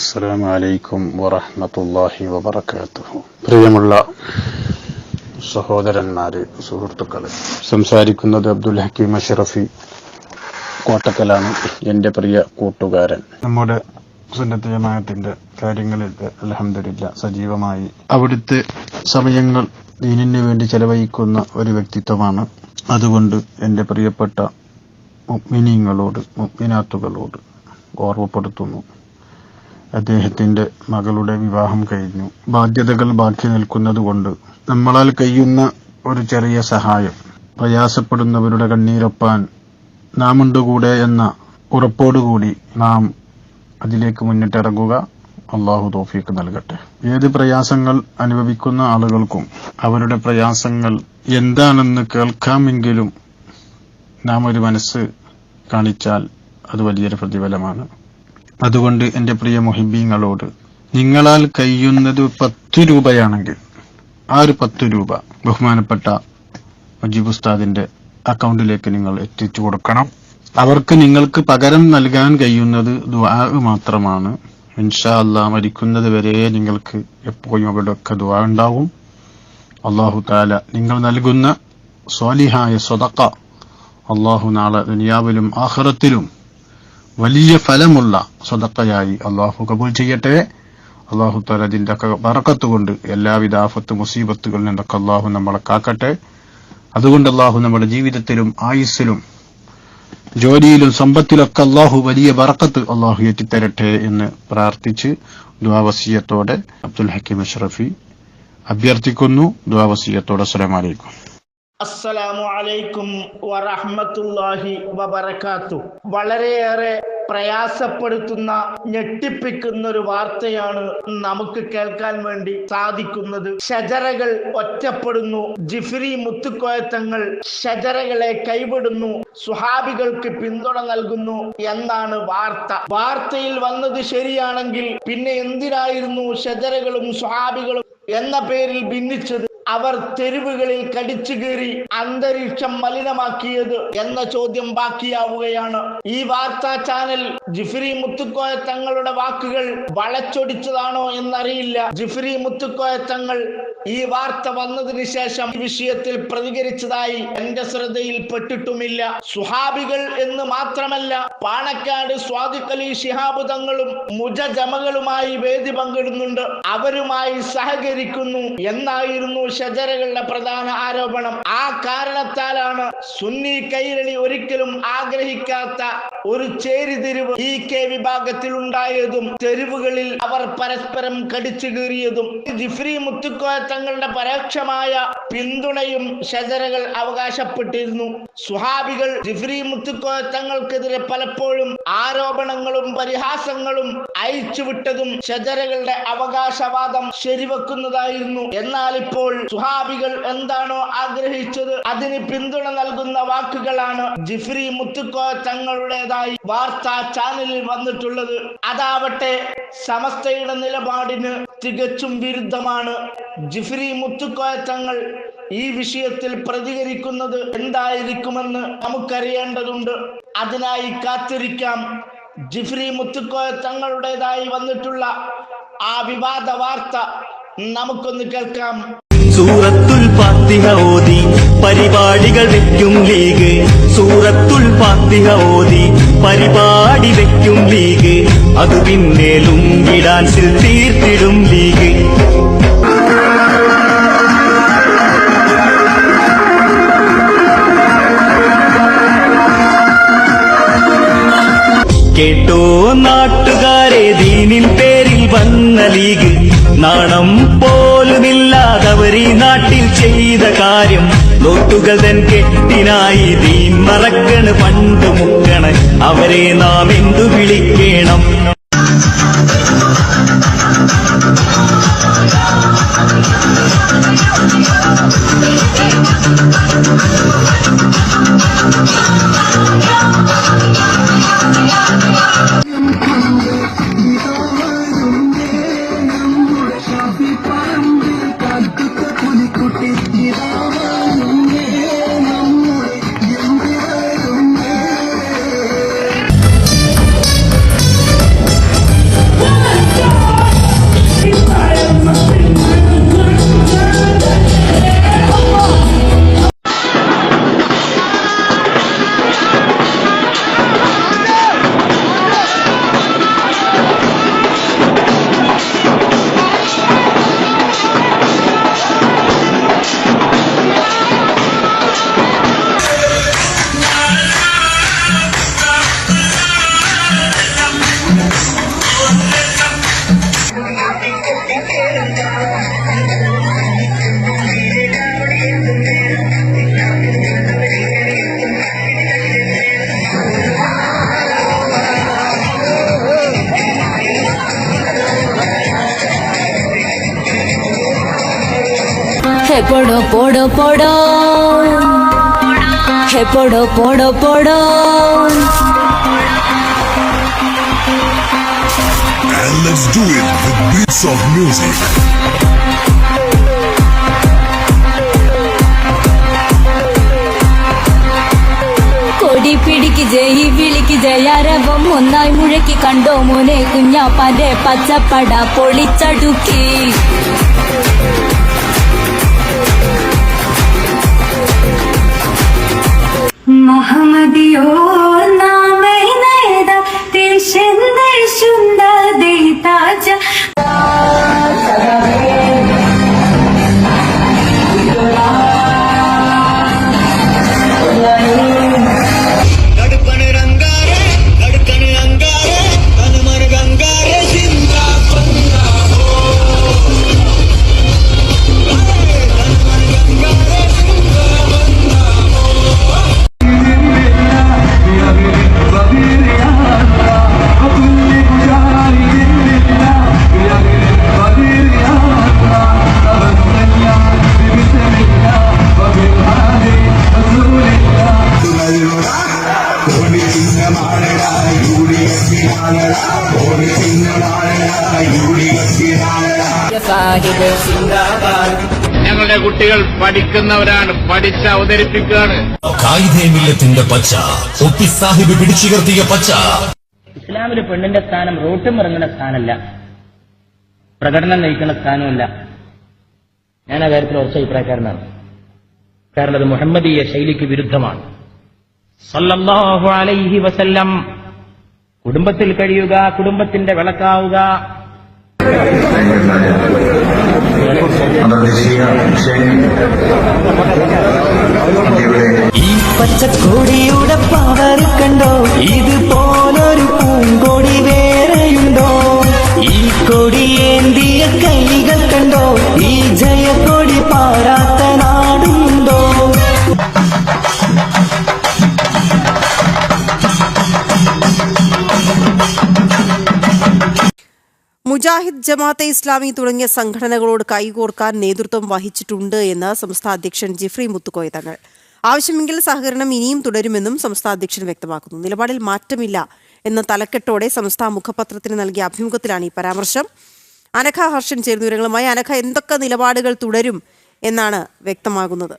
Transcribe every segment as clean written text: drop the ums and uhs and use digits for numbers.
അസ്സലാമു അലൈക്കും വറഹ്മത്തുള്ളാഹി വബറകാതുഹു. പ്രിയമുള്ള സഹോദരന്മാരെ, സുഹൃത്തുക്കളെ, സംസാരിക്കുന്നത് അബ്ദുൽ ഹക്കീം അഷ്റഫി കോട്ടക്കലാണ്. എന്റെ പ്രിയ കൂട്ടുകാരൻ. നമ്മുടെ സുന്നത്ത് ജമാഅത്തിന്റെ കാര്യങ്ങളിൽ അൽഹംദുലില്ലാഹ് സജീവമായി അവിടുത്തെ സമയങ്ങൾ ദീനിന് വേണ്ടി ചെലവഴിക്കുന്ന ഒരു വ്യക്തിത്വമാണ്. അതുകൊണ്ട് എന്റെ പ്രിയപ്പെട്ട മുഅ്മിനീങ്ങളോട് മുഅ്മിനാത്തുകളോട് ഓർമ്മപ്പെടുത്തുന്നു, അദ്ദേഹത്തിന്റെ മകളുടെ വിവാഹം കഴിഞ്ഞു. ബാധ്യതകൾ ബാക്കി നിൽക്കുന്നതുകൊണ്ട് നമ്മളാൽ കഴിയുന്ന ഒരു ചെറിയ സഹായം, പ്രയാസപ്പെടുന്നവരുടെ കണ്ണീരൊപ്പാൻ നാമുണ്ട് കൂടെ എന്ന ഉറപ്പോടുകൂടി നാം അതിലേക്ക് മുന്നിട്ടിറങ്ങുക. അള്ളാഹു തൗഫീഖ് നൽകട്ടെ. ഏത് പ്രയാസങ്ങൾ അനുഭവിക്കുന്ന ആളുകൾക്കും അവരുടെ പ്രയാസങ്ങൾ എന്താണെന്ന് കേൾക്കാമെങ്കിലും നാം ഒരു മനസ്സ് കാണിച്ചാൽ അത് വലിയൊരു പ്രതിഫലമാണ്. അതുകൊണ്ട് എന്റെ പ്രിയ മുഹിബീങ്ങളോട്, നിങ്ങളാൽ കഴിയുന്നത് 10 രൂപയാണെങ്കിൽ ആ ഒരു 10 രൂപ ബഹുമാനപ്പെട്ട മുജീബ് ഉസ്താദിന്റെ അക്കൗണ്ടിലേക്ക് നിങ്ങൾ എത്തിച്ചു കൊടുക്കണം. അവർക്ക് നിങ്ങൾക്ക് പകരം നൽകാൻ കഴിയുന്നത് ദുആ മാത്രമാണ്. ഇൻഷാ അല്ലാഹ് മരിക്കുന്നത് വരെ നിങ്ങൾക്ക് എപ്പോഴും അവിടെയൊക്കെ ദുആ ഉണ്ടാവും. അല്ലാഹു തആല നിങ്ങൾ നൽകുന്ന സ്വാലിഹായ സദഖ അല്ലാഹു നാളെ ദുനിയാവിലും ആഖിറത്തിലും വലിയ ഫലമുള്ള സദഖയായി അല്ലാഹു കബൂൽ ചെയ്യട്ടെ. അല്ലാഹു തആല അതിന്റെ ബറക്കത്ത് കൊണ്ട് എല്ലാവിധ ആഫത്ത് മുസീബത്തുകളിൽ നിന്നൊക്കെ അല്ലാഹു നമ്മളെ കാക്കട്ടെ. അതുകൊണ്ട് അല്ലാഹു നമ്മുടെ ജീവിതത്തിലും ആയുസ്സിലും ജോലിയിലും സമ്പത്തിലൊക്കെ അല്ലാഹു വലിയ ബറക്കത്ത് അല്ലാഹു എത്തിത്തരട്ടെ എന്ന് പ്രാർത്ഥിച്ച് ദുആ വസിയത്തോടെ അബ്ദുൽ ഹക്കീം അഷ്റഫി അഭ്യർത്ഥിക്കുന്നു. ദുആ വസിയത്തോടെ അസ്സലാമു അലൈക്കും. അസ്സലാമു അലൈക്കും വറഹ്മത്തുള്ളാഹി വബറകാതുഹു. വളരെയേറെ പ്രയാസപ്പെടുത്തുന്ന, ഞെട്ടിപ്പിക്കുന്ന ഒരു വാർത്തയാണ് നമുക്ക് കേൾക്കാൻ വേണ്ടി സാധിക്കുന്നത്. ഷജറകൾ ഒറ്റപ്പെടുന്നു. ജിഫ്രി മുത്തുക്കോയത്തങ്ങൾ ഷജറകളെ കൈവിടുന്നു, സുഹാബികൾക്ക് പിന്തുണ നൽകുന്നു എന്നാണ് വാർത്ത. വാർത്തയിൽ വന്നത് ശരിയാണെങ്കിൽ പിന്നെ എന്തിനായിരുന്നു ഷജറകളും സുഹാബികളും എന്ന പേരിൽ ഭിന്നിച്ചത്? അവർ തെരുവുകളിൽ കടിച്ചു കയറി അന്തരീക്ഷം മലിനമാക്കിയത് എന്ന ചോദ്യം ബാക്കിയാവുകയാണ്. ഈ വാർത്താ ചാനൽ ജിഫ്രി മുത്തുക്കോയ തങ്ങളുടെ വാക്കുകൾ വളച്ചൊടിച്ചതാണോ എന്നറിയില്ല. ജിഫ്രി മുത്തുക്കോയ തങ്ങൾ ഈ വാർത്ത വന്നതിന് ശേഷം ഈ വിഷയത്തിൽ പ്രതികരിച്ചതായി എന്റെ ശ്രദ്ധയിൽപ്പെട്ടിട്ടുമില്ല. സുഹാബികൾ എന്ന് മാത്രമല്ല, പാണക്കാട് സ്വാദിഖ് അലി ശിഹാബ് തങ്ങളും മുജജമകളുമായി വേദി പങ്കിടുന്നുണ്ട്, അവരുമായി സഹകരിക്കുന്നു എന്നായിരുന്നു ഷജറകളുടെ പ്രധാന ആരോപണം. ആ കാരണത്താലാണ് സുന്നി കൈരളി ഒരിക്കലും ആഗ്രഹിക്കാത്ത ഒരു ചേരിതിരിവ് ഈ കെ വിഭാഗത്തിൽ ഉണ്ടായതും തെരുവുകളിൽ അവർ പരസ്പരം കടിച്ചു കീറിയതും. ജിഫ്രി മുത്തുക്കോയ തങ്ങളുടെ പരോക്ഷമായ പിന്തുണയും ഷജറകൾ അവകാശപ്പെട്ടിരുന്നു. സുഹാബികൾ ജിഫ്രി മുത്തുക്കോയ തങ്ങൾക്കെതിരെ പലപ്പോഴും ആരോപണങ്ങളും പരിഹാസങ്ങളും അയച്ചുവിട്ടതും ഷജറകളുടെ അവകാശവാദം ശരിവെക്കുന്നതായിരുന്നു. എന്നാൽ ഇപ്പോൾ സുഹാബികൾ എന്താണോ ആഗ്രഹിച്ചത് അതിന് പിന്തുണ നൽകുന്ന വാക്കുകളാണ് ജിഫ്രി മുത്തുക്കോയ തങ്ങളുടേതായി വാർത്താ ചാനലിൽ വന്നിട്ടുള്ളത്. അതാവട്ടെ സമസ്തയുടെ നിലപാടിന് തികച്ചും വിരുദ്ധമാണ്. ജിഫ്രി മുത്തുക്കോയ തങ്ങൾ ഈ വിഷയത്തിൽ പ്രതികരിക്കുന്നത് എന്തായിരിക്കുമെന്ന് നമുക്കറിയേണ്ടതുണ്ട്. അതിനായി കാത്തിരിക്കാം. ജിഫ്രി മുത്തുക്കോയ തങ്ങളുടേതായി വന്നിട്ടുള്ള ആ വിവാദ വാർത്ത നമുക്കൊന്ന് കേൾക്കാം. സൂറത്തുൽ ഫാത്തിഹ ഓതി പരിപാടികൾ വെക്കും ലീഗ്. സൂറത്തുൽ ഫാത്തിഹ ഓതി പരിപാടി വെക്കും ലീഗ്. അത് പിന്നെ ലുങ്കി ഡാൻസിൽ തീർത്തിടും ലീഗ്. കേട്ടോ നാട്ടുകാരെ, ദീനിൻ പേരിൽ വന്ന ലീഗ്. നാണം പോലുമില്ലാതവരീ നാട്ടിൽ ചെയ്ത കാര്യം. നോട്ടുകൾ തൻ കെട്ടിനായി ദീൻ മറക്കണ്, പണ്ട് മുക്കണ്. അവരെ നാം എന്തു വിളിക്കണം? podo podo podo, hey podo podo podo. And let's do it with beats of music. കൊടി പിടിക്ക് ജയി വിളിക്ക് ജയാരവം ഒന്നായി മുഴക്കി കണ്ടോ മോനെ കുഞ്ഞാപ്പാന്റെ പച്ചപ്പട പൊളിച്ചടുക്കി. മഹമ്മദിയോ നാമേ നയദ ദേശന്തേ ശുന്ദദേ താജ. ഞങ്ങളുടെ കുട്ടികൾ പഠിക്കുന്നവരാണ്, പഠിച്ച് അവതരിപ്പിക്കുകയാണ്. കായികമില്ലത്തിന്റെ പച്ച ഒപ്പി സാഹിബ് പിടിച്ചുയർത്തിയ പച്ച. ഇസ്ലാമില് പെണ്ണിന്റെ സ്ഥാനം റോട്ടും ഇറങ്ങുന്ന സ്ഥാനമല്ല, പ്രകടനം നയിക്കുന്ന സ്ഥാനമല്ല. ഞാൻ ആ കാര്യത്തിൽ ഉറച്ച അഭിപ്രായക്കാരനാണ്. കാരണം അത് മുഹമ്മദീയ ശൈലിക്ക് വിരുദ്ധമാണ്. സല്ലല്ലാഹു അലൈഹി വസല്ലം കുടുംബത്തിൽ കഴിയുക, കുടുംബത്തിന്റെ വിളക്കാവുക. ഈ പച്ചക്കൊടിയുടെ പവർ കണ്ടോ, ഇതുപോലൊരു പൂങ്കൊടി വേറെയുണ്ടോ? ഈ കൊടിയേന്തിയ കൈകൾ കണ്ടോ, ഈ ജയക്കൊടി പാരാത്ത നാടുണ്ടോ? മുജാഹിദ് ജമാഅത്തെ ഇസ്ലാമി തുടങ്ങിയ സംഘടനകളോട് കൈകോർക്കാൻ നേതൃത്വം വഹിച്ചിട്ടുണ്ട് എന്ന് സംസ്ഥാന അധ്യക്ഷൻ ജിഫ്രി മുത്തുക്കോയ തങ്ങൾ. ആവശ്യമെങ്കിൽ സഹകരണം ഇനിയും തുടരുമെന്നും സംസ്ഥാന അധ്യക്ഷൻ വ്യക്തമാക്കുന്നു. നിലപാടിൽ മാറ്റമില്ല എന്ന തലക്കെട്ടോടെ സംസ്ഥാന മുഖപത്രത്തിന് നൽകിയ അഭിമുഖത്തിലാണ് ഈ പരാമർശം. അനഘ ഹർഷൻ ചേരുന്ന വിവരങ്ങളുമായി. അനഘ, എന്തൊക്കെ നിലപാടുകൾ തുടരും എന്നാണ് വ്യക്തമാകുന്നത്?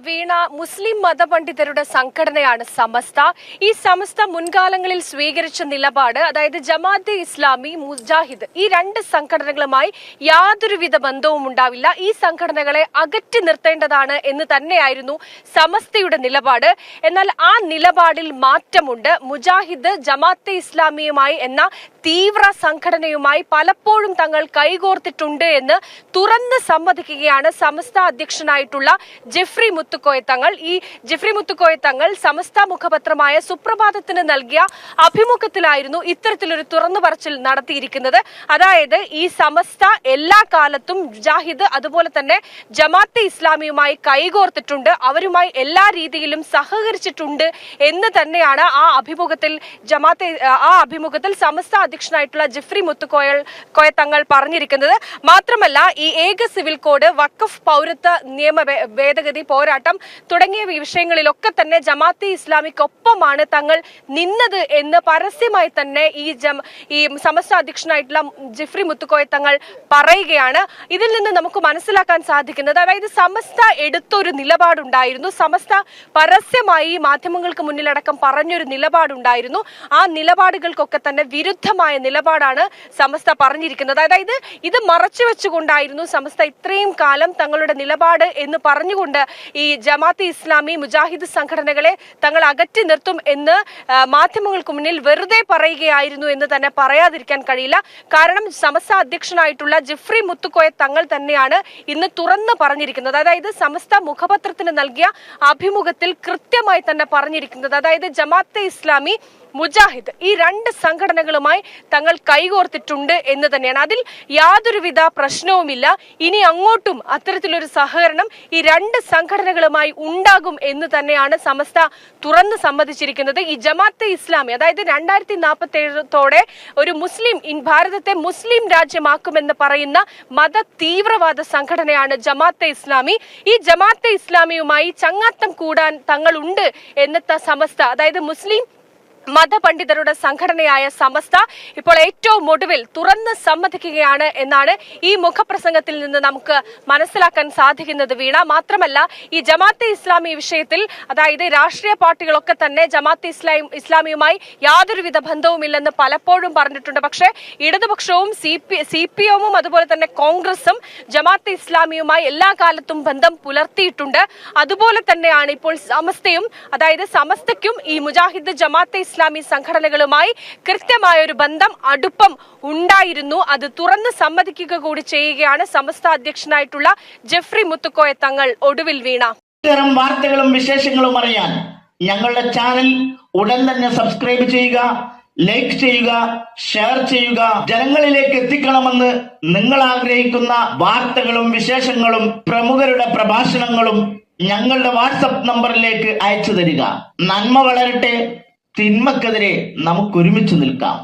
വീണ, മുസ്ലിം മതപണ്ഡിതരുടെ സംഘടനയാണ് സമസ്ത. ഈ സമസ്ത മുൻകാലങ്ങളിൽ സ്വീകരിച്ച നിലപാട്, അതായത് ജമാഅത്തെ ഇസ്ലാമി, മുജാഹിദ്, ഈ രണ്ട് സംഘടനകളുമായി യാതൊരുവിധ ബന്ധവും ഉണ്ടാവില്ല, ഈ സംഘടനകളെ അകറ്റി നിർത്തേണ്ടതാണ് എന്ന് തന്നെയായിരുന്നു സമസ്തയുടെ നിലപാട്. എന്നാൽ ആ നിലപാടിൽ മാറ്റമുണ്ട്. മുജാഹിദ് ജമാഅത്തെ ഇസ്ലാമിയുമായി എന്ന തീവ്ര സംഘടനയുമായി പലപ്പോഴും തങ്ങൾ കൈകോർത്തിട്ടുണ്ട് എന്ന് തുറന്ന് സമ്മതിക്കുകയാണ് സമസ്ത അധ്യക്ഷനായിട്ടുള്ള ജിഫ്രി മുത്തുക്കോയ തങ്ങൾ. ഈ ജിഫ്രി മുത്തുക്കോയ തങ്ങൾ സമസ്ത മുഖപത്രമായ സുപ്രഭാതത്തിന് നൽകിയ അഭിമുഖത്തിലായിരുന്നു ഇത്തരത്തിലൊരു തുറന്നു പറച്ചിൽ നടത്തിയിരിക്കുന്നത്. അതായത് ഈ സമസ്ത എല്ലാ കാലത്തും മുജാഹിദ് അതുപോലെ തന്നെ ജമാഅത്തെ ഇസ്ലാമിയുമായി കൈകോർത്തിട്ടുണ്ട്, അവരുമായി എല്ലാ രീതിയിലും സഹകരിച്ചിട്ടുണ്ട് എന്ന് തന്നെയാണ് ആ അഭിമുഖത്തിൽ സമസ്ത അധ്യക്ഷനായിട്ടുള്ള ജിഫ്രി മുത്തുക്കോയ തങ്ങൾ പറഞ്ഞിരിക്കുന്നത്. മാത്രമല്ല, ഈ ഏക സിവിൽ കോഡ്, വഖഫ് പൗരത്വ നിയമ ഭേദഗതി പോരാട്ടം തുടങ്ങിയ വിഷയങ്ങളിലൊക്കെ തന്നെ ജമാഅത്തെ ഇസ്ലാമിക്കൊപ്പമാണ് തങ്ങൾ നിന്നത് എന്ന് പരസ്യമായി തന്നെ ഈ സമസ്ത അധ്യക്ഷനായിട്ടുള്ള ജിഫ്രി മുത്തുക്കോയ തങ്ങൾ പറയുകയാണ്. ഇതിൽ നിന്ന് നമുക്ക് മനസ്സിലാക്കാൻ സാധിക്കുന്നത്, അതായത് സമസ്ത എടുത്തൊരു നിലപാടുണ്ടായിരുന്നു, സമസ്ത പരസ്യമായി മാധ്യമങ്ങൾക്ക് മുന്നിലടക്കം പറഞ്ഞൊരു നിലപാടുണ്ടായിരുന്നു. ആ നിലപാടുകൾക്കൊക്കെ തന്നെ വിരുദ്ധമായ നിലപാടാണ് സമസ്ത പറഞ്ഞിരിക്കുന്നത്. അതായത് ഇത് മറച്ചു വെച്ചുകൊണ്ടായിരുന്നു സമസ്ത ഇത്രയും കാലം തങ്ങളുടെ നിലപാട് എന്ന് പറഞ്ഞുകൊണ്ട് ഈ ജമാഅത്തെ ഇസ്ലാമി, മുജാഹിദ് സംഘടനകളെ തങ്ങൾ അകറ്റി നിർത്തും എന്ന് മാധ്യമങ്ങൾക്ക് മുന്നിൽ വെറുതെ പറയുകയായിരുന്നു എന്ന് തന്നെ പറയാതിരിക്കാൻ കഴിയില്ല. കാരണം സമസ്ത അധ്യക്ഷനായിട്ടുള്ള ജിഫ്രി മുത്തുക്കോയ തങ്ങൾ തന്നെയാണ് ഇന്ന് തുറന്ന് പറഞ്ഞിരിക്കുന്നത്. അതായത് സമസ്ത മുഖപത്രത്തിന് നൽകിയ അഭിമുഖത്തിൽ കൃത്യമായി തന്നെ പറഞ്ഞിരിക്കുന്നത്, അതായത് ജമാഅത്തെ ഇസ്ലാമി മുജാഹിദ് ഈ രണ്ട് സംഘടനകളുമായി തങ്ങൾ കൈകോർത്തിട്ടുണ്ട് എന്ന് തന്നെയാണ്. അതിൽ യാതൊരുവിധ പ്രശ്നവുമില്ല. ഇനി അങ്ങോട്ടും അത്തരത്തിലൊരു സഹകരണം ഈ രണ്ട് സംഘടനകളുമായി ഉണ്ടാകും എന്ന് തന്നെയാണ് സമസ്ത തുറന്ന് സമ്മതിച്ചിരിക്കുന്നത്. ഈ ജമാഅത്തെ ഇസ്ലാമി അതായത് 2047 ഒരു ഭാരതത്തെ മുസ്ലിം രാജ്യമാക്കുമെന്ന് പറയുന്ന മത തീവ്രവാദ സംഘടനയാണ് ജമാഅത്തെ ഇസ്ലാമി. ഈ ജമാഅത്തെ ഇസ്ലാമിയുമായി ചങ്ങാത്തം കൂടാൻ തങ്ങളുണ്ട് എന്ന് സമസ്ത അതായത് മുസ്ലിം മതപണ്ഡിതരുടെ സംഘടനയായ സമസ്ത ഇപ്പോൾ ഏറ്റവും ഒടുവിൽ തുറന്ന് സമ്മതിക്കുകയാണ് എന്നാണ് ഈ മുഖപ്രസംഗത്തിൽ നിന്ന് നമുക്ക് മനസ്സിലാക്കാൻ സാധിക്കുന്നത് വീണ. മാത്രമല്ല ഈ ജമാഅത്തെ ഇസ്ലാമി വിഷയത്തിൽ അതായത് രാഷ്ട്രീയ പാർട്ടികളൊക്കെ തന്നെ ജമാഅത്തെ ഇസ്ലാമിയുമായി യാതൊരുവിധ ബന്ധവുമില്ലെന്ന് പലപ്പോഴും പറഞ്ഞിട്ടുണ്ട്. പക്ഷേ ഇടതുപക്ഷവും CPM അതുപോലെ തന്നെ കോൺഗ്രസും ജമാഅത്തെ ഇസ്ലാമിയുമായി എല്ലാ കാലത്തും ബന്ധം പുലർത്തിയിട്ടുണ്ട്. അതുപോലെ തന്നെയാണ് ഇപ്പോൾ സമസ്തയും അതായത് സമസ്തയ്ക്കും ഈ മുജാഹിദ് ജമാഅത്തെ ഇസ്ലാമി സംഘടനകളുമായി കൃത്യമായ ഒരു ബന്ധം അടുപ്പം ഉണ്ടായിരുന്നു. അത് തുറന്ന് സമ്മതിക്കുക കൂടി ചെയ്യുകയാണ് സമസ്ത അധ്യക്ഷനായിട്ടുള്ള ജെഫ്രി മുത്തുക്കോയ തങ്ങൾ ഒടുവിൽ വീണ. ഇത്തരം വാർത്തകളും വിശേഷങ്ങളും അറിയാൻ ഞങ്ങളുടെ ചാനൽ ഉടൻ തന്നെ സബ്സ്ക്രൈബ് ചെയ്യുക, ലൈക്ക് ചെയ്യുക, ഷെയർ ചെയ്യുക. ജനങ്ങളിലേക്ക് എത്തിക്കണമെന്ന് നിങ്ങൾ ആഗ്രഹിക്കുന്ന വാർത്തകളും വിശേഷങ്ങളും പ്രമുഖരുടെ പ്രഭാഷണങ്ങളും ഞങ്ങളുടെ വാട്സപ്പ് നമ്പറിലേക്ക് അയച്ചു തരിക. നന്മ വളരട്ടെ, തിന്മക്കെതിരെ നമുക്കൊരുമിച്ച് നിൽക്കാം.